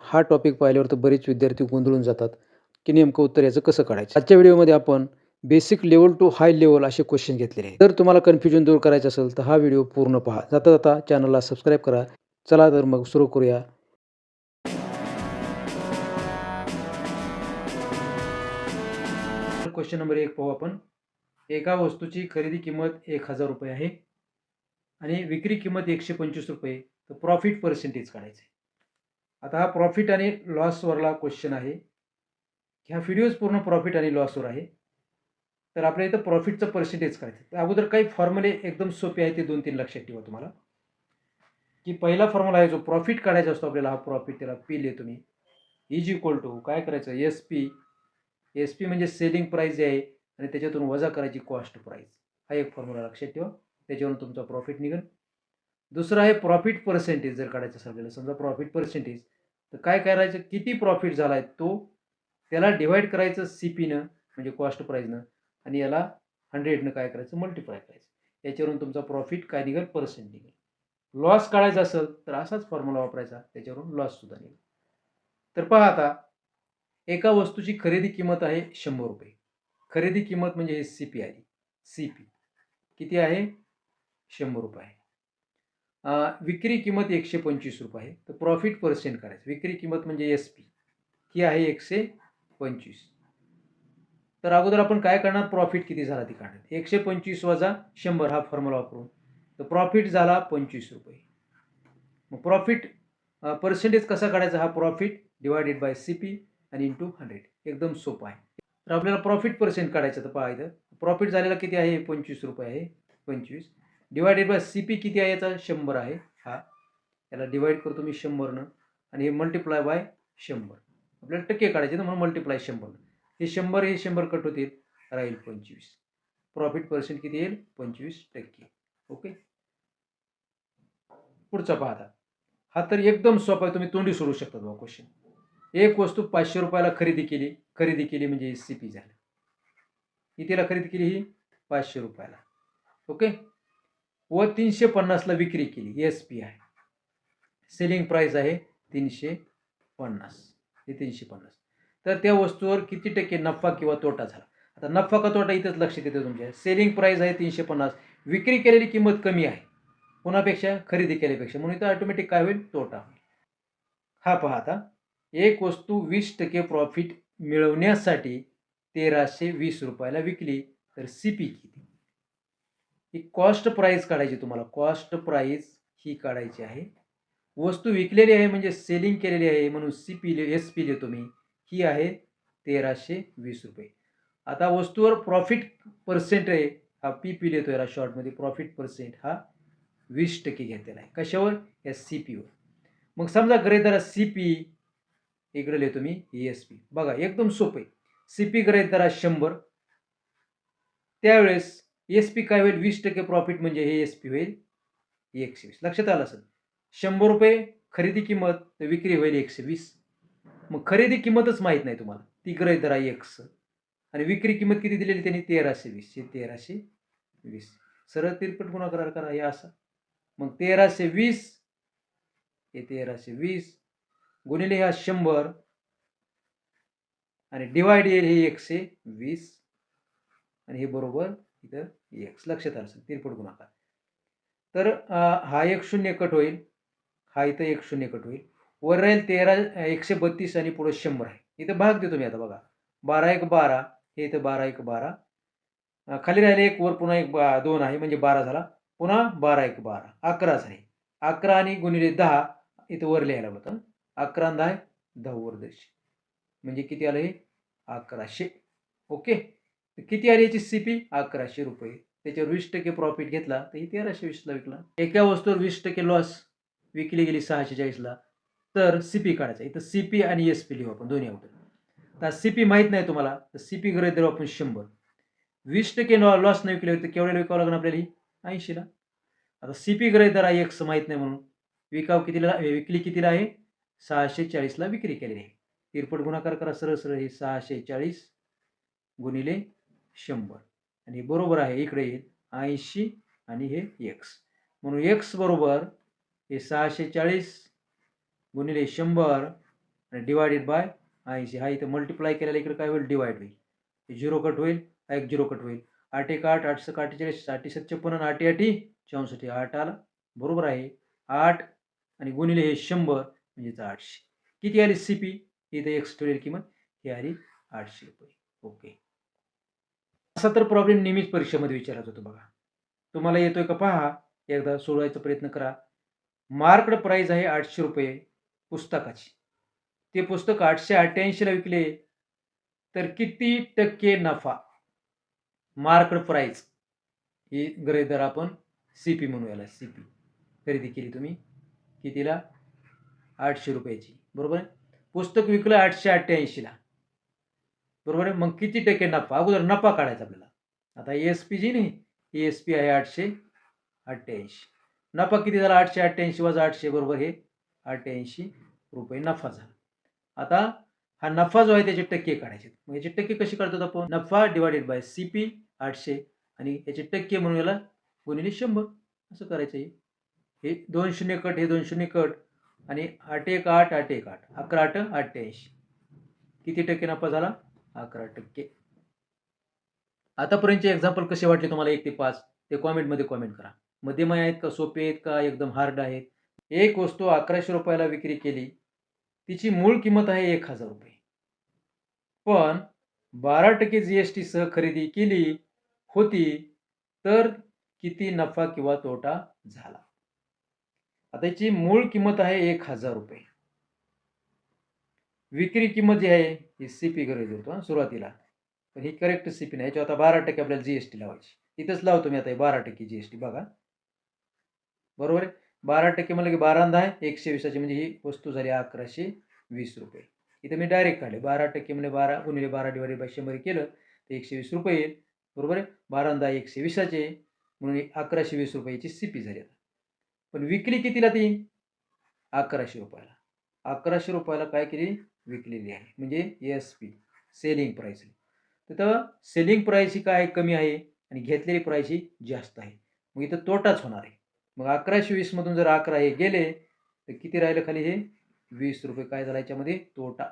हा टॉपिक पाहिल्यावर तर बरेच विद्यार्थी गोंधळून जातात, की नेमकं उत्तर याचं कसं काढायचं. आजच्या व्हिडिओमध्ये आपण basic level to high level असे क्वेश्चन घेतलेले आहेत. जर तुम्हाला कन्फ्युजन दूर करायचं असेल तर हा व्हिडिओ पूर्ण पहा. जाता जाता चॅनलला सबस्क्राईब करा. चला तर मग सुरू करूया. क्वेश्चन नंबर 1 पाहू आपण. एका वस्तूची खरेदी किंमत ₹1000 आहे आणि विक्री किंमत ₹125. तर प्रॉफिट पर्सेंटेज काढायचं आहे. आता हा प्रॉफिट आणि लॉसवरला क्वेश्चन आहे. ह्या व्हिडिओज पूर्ण प्रॉफिट आणि लॉसवर आहे. तर आपल्या इथं प्रॉफिटचं पर्सेंटेज करायचं. तर अगोदर काही फॉर्म्युले एकदम सोपे आहेत, ते 2-3 लक्षात ठेवा तुम्हाला. की पहिला फॉर्म्युला आहे जो प्रॉफिट काढायचा असतो आपल्याला, हा प्रॉफिट त्याला पी लिहितो मी. इज इक्वल टू काय करायचं, एस पी. एस पी म्हणजे सेलिंग प्राईस जे आहे आणि त्याच्यातून वजा करायची कॉस्ट प्राईस. हा एक फॉर्म्युला लक्षात ठेवा. त्याच्यावरून तुमचा प्रॉफिट निघेल. दुसरा आहे प्रॉफिट पर्सेंटेज. जर काढायचं असेल आपल्याला, समजा प्रॉफिट पर्सेंटेज, तर काय करायचं, किती प्रॉफिट झाला आहे तो त्याला डिवाइड करायचं सीपीनं म्हणजे कॉस्ट प्राईजनं, आणि याला 100नं काय करायचं, मल्टिप्लाय करायचं. याच्यावरून तुमचा प्रॉफिट काय निघेल, पर्सेंट निघेल. लॉस काढायचा असेल तर असाच फॉर्म्युला वापरायचा, त्याच्यावरून लॉस सुद्धा निघेल. तर पहा आता, एका वस्तूची खरेदी किंमत आहे ₹100. खरेदी किंमत म्हणजे हे सीपी आली. सीपी किती आहे, ₹100 आहे. विक्री किंमत ₹125 आहे. तर प्रॉफिट पर्सेंट करायचं. विक्री किंमत म्हणजे एस पी ही आहे 125. तर अगोदर आपण काय करणार, प्रॉफिट किती झाला ती काढणार. 125 वजा 100 हा फॉर्म्युला वापरून. तर प्रॉफिट झाला ₹25. मग प्रॉफिट पर्सेंटेज कसा काढायचा, हा प्रॉफिट डिवायडेड बाय सीपी आणि इंटू 100. एकदम सोपं आहे. तर आपल्याला प्रॉफिट पर्सेंट काढायचं. तर पहा इथं प्रॉफिट झालेला किती आहे, ₹25 आहे. 25 डिवायडेड बाय सीपी किती आहे, याचा 100 आहे. हा याला डिवाइड करतो मी 100नं आणि हे मल्टिप्लाय बाय 100. आपल्याला टक्के काढायचे तर म्हणून मल्टिप्लाय 100. हे 100 कट होतील, राहील 25. प्रॉफिट पर्सेंट किती येईल, 25%. ओके. पुढचा पहा आता. हा तर एकदम सोपा आहे, तुम्ही तोंडी सोडू शकता बघा क्वेश्चन. एक वस्तू ₹500 खरेदी केली म्हणजे सीपी झालं. कितीला खरेदी केली ही, ₹500. ओके. व 350ला विक्री केली, एस पी आहे. सेलिंग प्राइस आहे 350. हे 350. तर त्या वस्तूवर किती टक्के नफा किंवा तोटा झाला. आता नफा का तोटा इथंच लक्षात येते तुमच्या. सेलिंग प्राइस आहे 350, विक्री केलेली किंमत कमी आहे कोणापेक्षा, खरेदी केल्यापेक्षा, म्हणून इथं ऑटोमॅटिक काय होईल, तोटा होईल. हा पहा आता, एक वस्तू 20% प्रॉफिट मिळवण्यासाठी ₹1320 विकली तर सीपी किती. ही कॉस्ट प्राइस काढायची तुम्हाला. कॉस्ट प्राइस ही काढायची आहे. वस्तू विकलेली आहे म्हणजे सेलिंग केलेली आहे म्हणून सीपी एस पी लिहितो मी. ही आहे ₹1320. आता वस्तूवर प्रॉफिट पर्सेंट आहे, हा पी पी लिहितो याला शॉर्टमध्ये. प्रॉफिट पर्सेंट हा 20% घेतलेला आहे. कशावर, या सीपीवर. मग समजा गृहीत धरा सीपी, इकडे लिहितो मी एस पी. बघा एकदम सोपं आहे. सीपी गृहीत धरा 100. त्यावेळेस एस पी काय होईल, 20% प्रॉफिट म्हणजे हे एस पी होईल 120. लक्षात आलं असेल. ₹100 खरेदी किंमत, तर विक्री होईल 120. मग खरेदी किंमतच माहीत नाही तुम्हाला, ती गृहीत धरा X आणि विक्री किंमत किती दिलेली त्यांनी, 1320. हे 1320 सरळ तिरपट गुणाकार करा, हे असं. मग 1320 हे 1320 गुणिले हा 100 आणि डिवाइड येईल हे 120 आणि हे बरोबर इथं एक्स. लक्षात आलं असेल, तिरपट गुणाकार. तर हा एक शून्य कट होईल, हा इथं एक शून्य कट होईल. वर राहील 132 आणि पुढे 100 आहे. इथं भाग देतो मी आता बघा. 12 1 12, हे इथं 12 1 12. खाली राहिले एक, वर पुन्हा एक 2 आहे म्हणजे 12 झाला. पुन्हा 12 1 12, 11 झाले. 11 आणि गुणिले 10 इथं वर लिहायला होतं. 11 आणि 10 10 वर दर्शी म्हणजे किती आलं हे, 1100. ओके. किती आली याची सीपी, ₹1100. त्याच्यावर 20% प्रॉफिट घेतला तर ही 1320ला विकला. एका वस्तूवर 20% लॉस, विकली गेली 640ला, तर सीपी काढायचा. इथं सीपी आणि एसपी लिहू आपण दोन्ही अगोदर. तर सीपी माहित नाही तुम्हाला, तर सीपी गृहीत धरू आपण 100. 20% लॉस नाही विकले तर केवढ्याला विकावं लागणार आपल्याला, 80ला. आता सीपी गृहीत धरा एक्स माहित नाही म्हणून, कितीला विकली कितीला आहे, 640ला विक्री केलेली आहे. तिरपट गुणाकार करा सरळ सरळ. हे 640 गुणिले 100 आणि बरोबर आहे, इकडे येईल 80 आणि हे एक्स. म्हणून एक्स बरोबर हे 640 गुणिले 100 आणि डिवायडेड बाय 80. हा इथं मल्टिप्लाय केलेला इकडे काय होईल, डिवाइड होईल. 0 कट होईल, हा एक 0 कट होईल. 8 एक 8, 8 सक 48, 8 7 56, 8 8 64. 8 आला, बरोबर आहे. 8 आणि गुणिले हे 100 म्हणजे 800. किती आली CP? इथे एक्स ठेवलेली किंमत ही आली 800 रुपये. ओके. असा तर प्रॉब्लेम नेहमीच परीक्षेमध्ये विचारत होतो बघा. तुम्हाला येतोय का पहा, एकदा सोडवायचा प्रयत्न करा. मार्क्ड प्राइस आहे 800 रुपये पुस्तकाची. ते पुस्तक 888 ला विकले तर किती टक्के नफा? मार्क्ड प्राइस ही गृहीत धरा आपण CP म्हणू याला, CP. खरेदी केली तुम्ही कितीला? 800 रुपयाची, बरोबर आहे. पुस्तक विकलं 888 ला, बरोबर आहे. मग किती टक्के नफा? अगोदर नफा काढायचा आपल्याला. आता ESP जी नाही, ESP आहे 888. नफा किती झाला? 888 वजा 800 बरोबर हे 88 रुपये नफा झाला. आता हा नफा जो आहे त्याचे टक्के काढायचे. मग याचे टक्के कसे काढतात आपण? नफा डिवायडेड बाय CP 800 आणि याचे टक्के म्हणून याला गुणिले 100 असं करायचं. हे 2 शून्य कट, हे 2 शून्य कट आणि 8 एक 8, 8 एक 8, 11 8 88. किती टक्के नफा झाला? 11%. आतापर्यंतचे एक्झाम्पल कसे वाटले तुम्हाला 1 ते 5 ते कॉमेंटमध्ये कॉमेंट करा. मध्यमय आहेत का, सोपे आहेत का, एकदम हार्ड आहेत? एक वस्तू 1100 रुपयाला विक्री केली, तिची मूळ किंमत आहे 1000 रुपये, पण 12% GST सह खरेदी केली होती तर किती नफा किंवा तोटा झाला? आता याची मूळ किंमत आहे 1000 रुपये. विक्री किंमत जी आहे ही CP गृहीत धरतो सुरुवातीला, पण ही करेक्ट CP नाही. याच्यावर आता 12% आपल्याला GST लावायची. इथंच लावतो मी आता 12% GST बघा, बरोबर आहे. 12% म्हणलं की 12 आणि 10 120 म्हणजे ही वस्तू झाली 1120 रुपये. इथं मी डायरेक्ट काढले 12% म्हणजे 12 गुणिले 12 डिवाइडेड बाय 100 केलं तर 120 रुपये येईल, बरोबर आहे. 12 आणि 10 120 म्हणून 1120 रुपयाची CP झाली. पण विकली कितीला ती? 1100 रुपयाला. 1100 रुपयाला काय केली? विकलेली आहे, म्हणजे ESP सेलिंग प्राइस. तिथं सेलिंग प्राइस ही काय कमी आहे आणि घेतलेली प्राइस ही जास्त आहे. मग इथं तोटाच होणार आहे. मग 1120 मधून जर 11 हे गेले तर किती राहिलं खाली? हे 20 रुपये. काय झाला याच्यामध्ये? तोटा.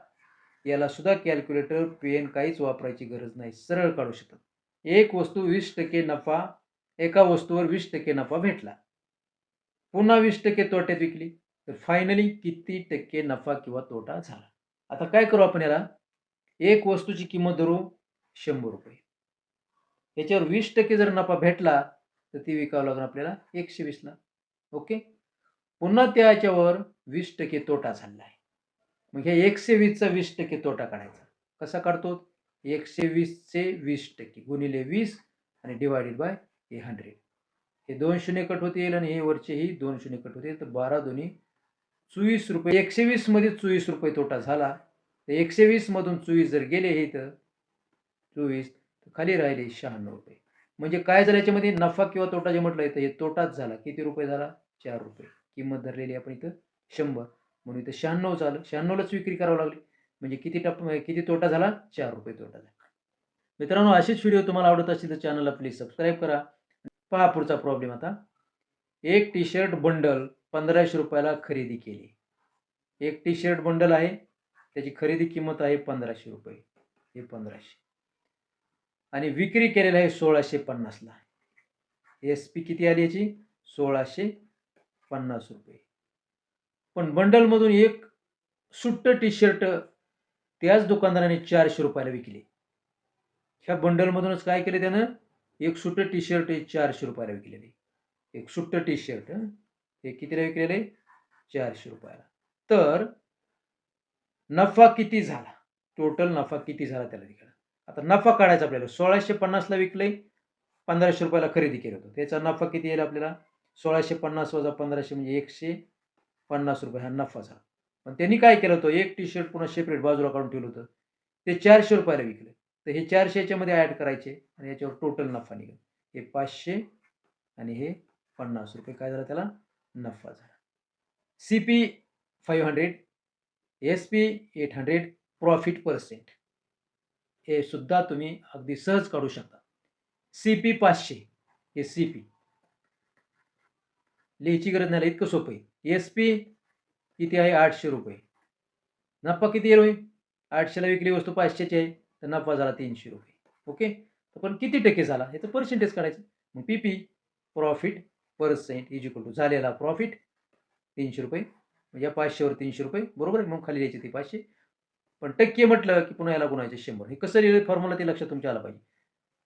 याला सुद्धा कॅल्क्युलेटर पेन काहीच वापरायची गरज नाही, सरळ काढू शकतात. एक वस्तू 20% नफा, एका वस्तूवर 20% नफा भेटला, पुन्हा 20% तोट्यात विकली तर फायनली किती टक्के नफा किंवा तोटा झाला? आता काय करू आपण याला? एक वस्तूची किंमत धरू 100 रुपये, याच्यावर 20% जर नफा भेटला तर ती विकावं लागणार आपल्याला 120 ला. ओके. पुन्हा त्याच्यावर 20% तोटा झाला आहे. मग हे 120 चा 20% तोटा काढायचा. कसा काढतो? 120 चे 20% गुणिले 20 आणि डिवायडेड बाय 100. हे 2 शून्य कट होतील आणि हे वरचेही 2 शून्य कट होतील, तर 12 दोन्ही 24 रुपये. 120 मध्ये 24 रुपये तोटा झाला, तर 120 मधून 24 जर गेले हे तर 24, तर खाली राहिले 96 रुपये. म्हणजे काय झालं याच्यामध्ये? नफा किंवा तोटा जे म्हटलं तर हे तोटाच झाला. किती रुपये झाला? 4 रुपये. किंमत धरलेली आपण इथं 100 म्हणून इथं 96 झालं. 96 लाच विक्री करावी लागली. म्हणजे किती तोटा झाला? 4 रुपये तोटा झाला. मित्रांनो, असेच व्हिडिओ तुम्हाला आवडत असतील तर चॅनलला प्लीज सबस्क्राईब करा. पहा पुढचा प्रॉब्लेम आता. एक टी शर्ट बंडल 1500 रुपयाला खरेदी केली. एक टी शर्ट बंडल आहे, त्याची खरेदी किंमत आहे 1500 रुपये. हे 1500 आणि विक्री केलेला आहे 1650 ला. SP किती आली याची? 1650 रुपये. पण बंडलमधून एक सुट्ट टी शर्ट त्याच दुकानदाराने 400 रुपयाला विकले. ह्या बंडलमधूनच काय केले त्यानं? एक सुट्ट टी शर्ट 400 रुपयाला विकलेले. एक सुट्ट टी शर्ट हे कितीला विकलेले? 400 रुपयाला. तर नफा किती झाला? टोटल नफा किती झाला त्याला तिकडे. आता नफा काढायचा आपल्याला. 1650 ला विकले, 1500 रुपयाला खरेदी केलं होतं. त्याचा नफा किती येईल आपल्याला? 1650 वजा 1500 म्हणजे 150 रुपये हा नफा झाला. पण त्यांनी काय केलं होतं? एक टी शर्ट पुन्हा सेपरेट बाजूला काढून ठेवलं होतं. ते 400 रुपयाला विकले. तर हे 400 याच्यामध्ये ॲड करायचे आणि याच्यावर टोटल नफा निघेल. हे 500 आणि हे 50 रुपये. काय झालं त्याला? नफा झाला. CP 500, SP 800, प्रॉफिट पर्सेंट हे सुद्धा तुम्ही अगदी सहज काढू शकता. CP 500 हे CP लिहायची गरज नाही, इतकं सोपं आहे. SP किती आहे? 800 रुपये. नफा किती येईल? 800ला विकली वस्तू 500ची आहे, तर नफा झाला 300 रुपये. ओके. पण किती टक्के झाला ह्याचं पर्सेंटेज काढायचं. मग P profit percent is equal to झालेला प्रॉफिट 300 रुपये म्हणजे या 500 वर 300 रुपये बरोबर आहे. मग खाली द्यायची ती 500. पण टक्के म्हटलं की पुन्हा याला गुणायचे 100. हे कसं लिहिलं फॉर्म्युला ते लक्षात तुमच्या आलं पाहिजे.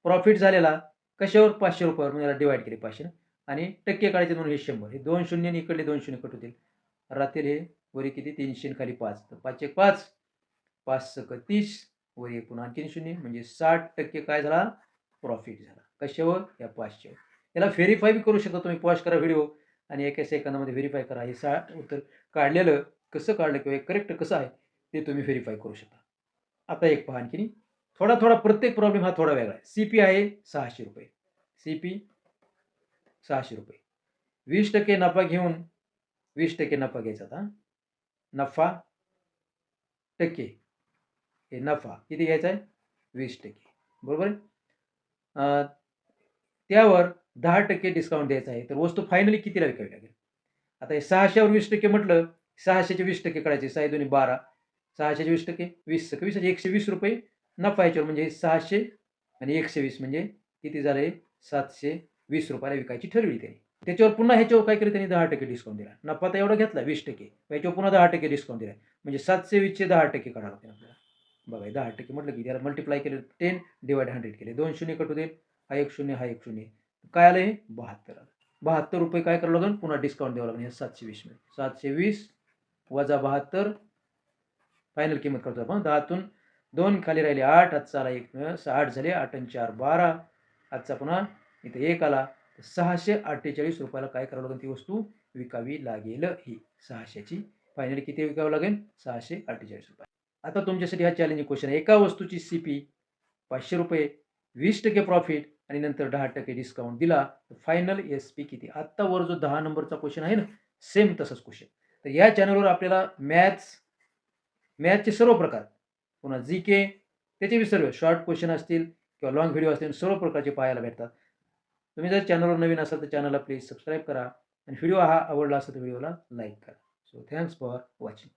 प्रॉफिट झालेला कशावर 500 रुपयावर म्हणजे याला डिवाइड केले 500 आणि टक्के काढायचे म्हणून हे 100. हे 2 शून्य आणि इकडले 2 शून्य कट होतील. राहतील हे वरी किती 300 आणि खाली 5. तर 5 एक 5, 5 सक 30 वर एक पुन्हा आणखीन शून्य म्हणजे 60% काय झाला प्रॉफिट झाला. कशावर? या 500 वर. याला व्हेरीफाय बी करू शकता तुम्ही. पॉज करा व्हिडिओ आणि एका सेकंदामध्ये व्हेरीफाय करा. हे 60 उत्तर काढलेलं कसं काढलं किंवा करेक्ट कसं आहे ते तुम्ही व्हेरीफाय करू शकता. आता एक पहा आणखीन थोडा प्रत्येक प्रॉब्लेम हा थोडा वेगळा आहे. सीपी आहे 600 रुपये. सीपी 600 रुपये. 20% नफा घेऊन 20% नफा घ्यायचा आता. नफा टक्के हे नफा किती घ्यायचा आहे? 20%. बरोबर आहे. त्यावर 10% डिस्काउंट द्यायचा आहे. तर वस्तू फायनली कितीला विकावी लागेल? आता हे 600 वर 20% म्हटलं 600चे 20% काढायचे. 6 दोन्ही 12. 600चे 20% 20 सक 20 120 रुपये नफा याच्यावर म्हणजे 600 आणि 120 म्हणजे किती झाले? 720 रुपयाला विकायची ठरवली त्यांनी. त्याच्यावर पुन्हा ह्याच्यावर काय केलं त्यांनी 10% डिस्काउंट दिला. नफा तर एवढा घेतला 20%. याच्यावर पुन्हा 10% डिस्काउंट दिला. म्हणजे 720चे 10% काढावं लागतील आपल्याला. बघा 10% म्हटलं की त्याला मल्टिप्लाय केलं 10 डिवाइड 100 केले. 2 शून्य कट होतील. हा एक शून्य हा एक शून्य. काय आलं हे? 72 आलं. 72 रुपये काय करावं लागेल? पुन्हा डिस्काउंट द्यावं लागेल 720 मध्ये. 720 वजा 72 फायनल किंमत करतो आपण. 10तून 2 खाली राहिले 8. आजचा आला 1 8 झाले. 8 आणि 4 12. आजचा पुन्हा इथे 1 आला. 648 रुपयाला काय करावं लागेल? ती वस्तू विकावी लागेल. ही 600ची फायनली किती विकावं लागेल? 648 रुपये. आता तुमच्यासाठी हा चॅलेंजिंग क्वेश्चन आहे. एका वस्तूची सीपी 500 रुपये, 20% प्रॉफिट आणि नंतर 10% डिस्काउंट दिला तर फायनल एसपी किती? आत्ता वर जो 10 नंबरचा क्वेश्चन आहे ना, सेम तसाच क्वेश्चन. तर या चॅनलवर आपल्याला मॅथ्सचे सर्व प्रकार, पुन्हा जीके त्याचे बी सर्व शॉर्ट क्वेश्चन असतील किंवा लॉंग व्हिडिओ असतील, सर्व प्रकारचे पाहायला भेटतात. तुम्ही जर चॅनलवर नवीन असाल तर चॅनलला प्लीज सबस्क्राईब करा आणि व्हिडिओ हा आवडला असेल तर व्हिडिओला लाईक करा. So thanks for watching.